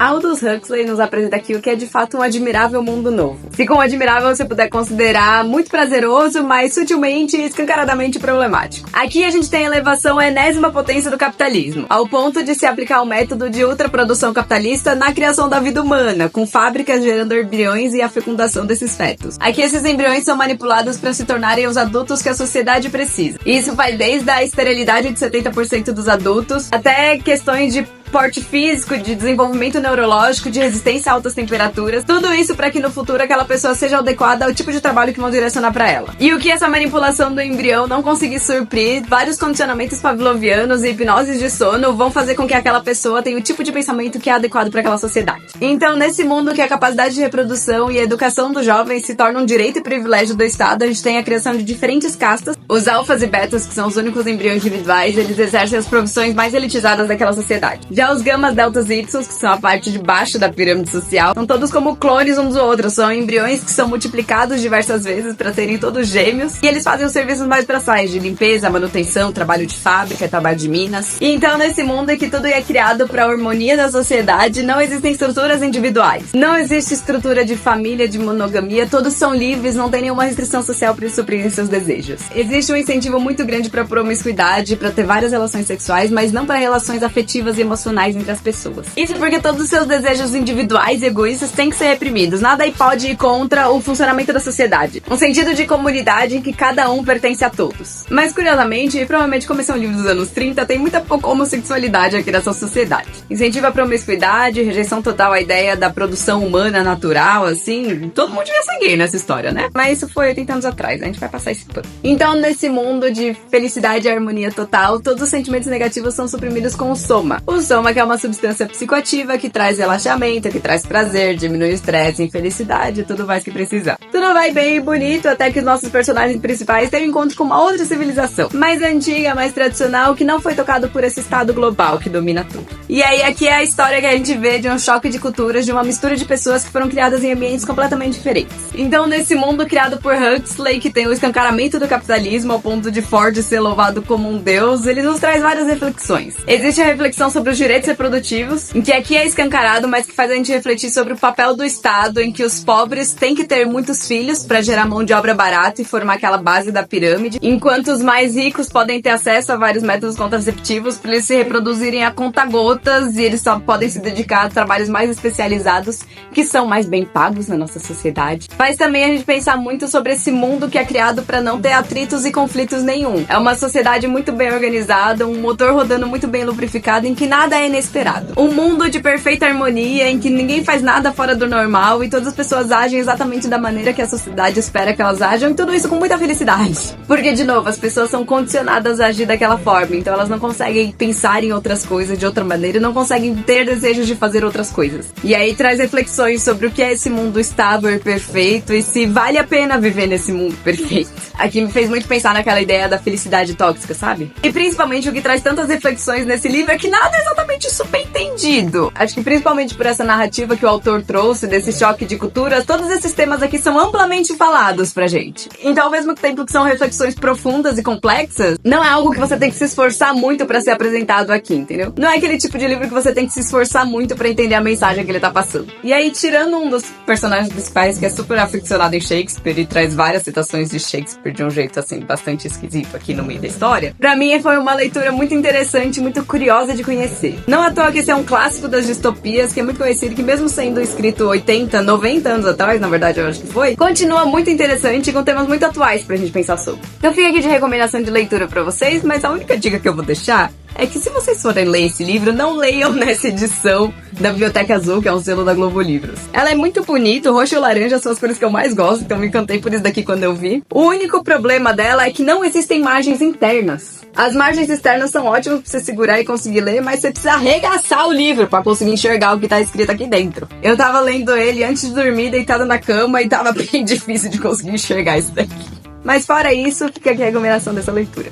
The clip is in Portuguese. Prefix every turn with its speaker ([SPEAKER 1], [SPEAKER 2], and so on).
[SPEAKER 1] Aldous Huxley nos apresenta aqui o que é de fato um admirável mundo novo. Se com admirável você puder considerar muito prazeroso, mas sutilmente e escancaradamente problemático. Aqui a gente tem a elevação à enésima potência do capitalismo, ao ponto de se aplicar o método de ultraprodução capitalista na criação da vida humana, com fábricas gerando embriões e a fecundação desses fetos. Aqui esses embriões são manipulados para se tornarem os adultos que a sociedade precisa. Isso vai desde a esterilidade de 70% dos adultos até questões de porte físico, de desenvolvimento neurológico, de resistência a altas temperaturas, tudo isso para que no futuro aquela pessoa seja adequada ao tipo de trabalho que vão direcionar para ela. E o que essa manipulação do embrião não conseguir suprir, vários condicionamentos pavlovianos e hipnoses de sono vão fazer com que aquela pessoa tenha o tipo de pensamento que é adequado para aquela sociedade. Então, nesse mundo que a capacidade de reprodução e a educação dos jovens se tornam um direito e privilégio do Estado, a gente tem a criação de diferentes castas. Os alfas e betas, que são os únicos embriões individuais, eles exercem as profissões mais elitizadas daquela sociedade. Já os gamas, deltas e ipsos, que são a parte de baixo da pirâmide social, são todos como clones uns do outro, são embriões que são multiplicados diversas vezes para serem todos gêmeos, e eles fazem os serviços mais braçais de limpeza, manutenção, trabalho de fábrica, trabalho de minas. E então nesse mundo em que tudo é criado para a harmonia da sociedade, não existem estruturas individuais, não existe estrutura de família, de monogamia, todos são livres, não tem nenhuma restrição social para suprirem seus desejos. Existe um incentivo muito grande para promiscuidade, para ter várias relações sexuais, mas não para relações afetivas e emocionais entre as pessoas. Isso porque todos os seus desejos individuais e egoístas têm que ser reprimidos. Nada aí pode ir contra o funcionamento da sociedade. Um sentido de comunidade em que cada um pertence a todos. Mas curiosamente, e provavelmente como esse é um livro dos anos 30, tem muita pouca homossexualidade aqui nessa sociedade. Incentiva a promiscuidade, rejeição total à ideia da produção humana natural, assim. Todo mundo devia ser gay nessa história, né? Mas isso foi 80 anos atrás, a gente vai passar esse pano. Então, nesse mundo de felicidade e harmonia total, todos os sentimentos negativos são suprimidos com o soma. O soma que é uma substância psicoativa que traz relaxamento, que traz prazer, diminui o estresse, infelicidade, tudo mais que precisar. Tudo vai bem e bonito até que os nossos personagens principais tenham um encontro com uma outra civilização, mais antiga, mais tradicional, que não foi tocado por esse estado global que domina tudo. E aí aqui é a história que a gente vê de um choque de culturas, de uma mistura de pessoas que foram criadas em ambientes completamente diferentes. Então nesse mundo criado por Huxley, que tem o escancaramento do capitalismo ao ponto de Ford ser louvado como um deus, ele nos traz várias reflexões. Existe a reflexão sobre os direitos reprodutivos, em que aqui é escancarado, mas que faz a gente refletir sobre o papel do Estado, em que os pobres têm que ter muitos filhos para gerar mão de obra barata e formar aquela base da pirâmide, enquanto os mais ricos podem ter acesso a vários métodos contraceptivos para eles se reproduzirem a conta-gotas e eles só podem se dedicar a trabalhos mais especializados, que são mais bem pagos na nossa sociedade. Faz também a gente pensar muito sobre esse mundo que é criado para não ter atritos e conflitos nenhum. É uma sociedade muito bem organizada, um motor rodando muito bem lubrificado, em que nada é inesperado. Um mundo de perfeita harmonia, em que ninguém faz nada fora do normal e todas as pessoas agem exatamente da maneira que a sociedade espera que elas ajam, e tudo isso com muita felicidade. Porque, de novo, as pessoas são condicionadas a agir daquela forma, então elas não conseguem pensar em outras coisas de outra maneira e não conseguem ter desejos de fazer outras coisas. E aí traz reflexões sobre o que é esse mundo estável e perfeito e se vale a pena viver nesse mundo perfeito. Aqui me fez muito pensar naquela ideia da felicidade tóxica, sabe? E principalmente o que traz tantas reflexões nesse livro é que nada é exatamente subentendido. Acho que principalmente por essa narrativa que o autor trouxe, desse choque de culturas, todos esses temas aqui são amplamente falados pra gente. Então, ao mesmo tempo que são reflexões profundas e complexas, não é algo que você tem que se esforçar muito pra ser apresentado aqui, entendeu? Não é aquele tipo de livro que você tem que se esforçar muito pra entender a mensagem que ele tá passando. E aí, tirando um dos personagens principais que é super aficionado em Shakespeare e traz várias citações de Shakespeare de um jeito, assim, bastante esquisito aqui no meio da história, pra mim foi uma leitura muito interessante, muito curiosa de conhecer. Não à toa que esse é um clássico das distopias, que é muito conhecido, que mesmo sendo escrito 80, 90 anos atrás, na verdade eu acho que foi, continua muito interessante, com temas muito atuais pra gente pensar sobre. Então fica aqui de recomendação de leitura pra vocês, mas a única dica que eu vou deixar é que se vocês forem ler esse livro, não leiam nessa edição da Biblioteca Azul, que é um selo da Globo Livros. Ela é muito bonita, o roxo e o laranja são as cores que eu mais gosto, então me encantei por isso daqui quando eu vi. O único problema dela é que não existem margens internas. As margens externas são ótimas pra você segurar e conseguir ler, mas você precisa arregaçar o livro pra conseguir enxergar o que tá escrito aqui dentro. Eu tava lendo ele antes de dormir, deitada na cama, e tava bem difícil de conseguir enxergar isso daqui. Mas fora isso, fica aqui a recomendação dessa leitura.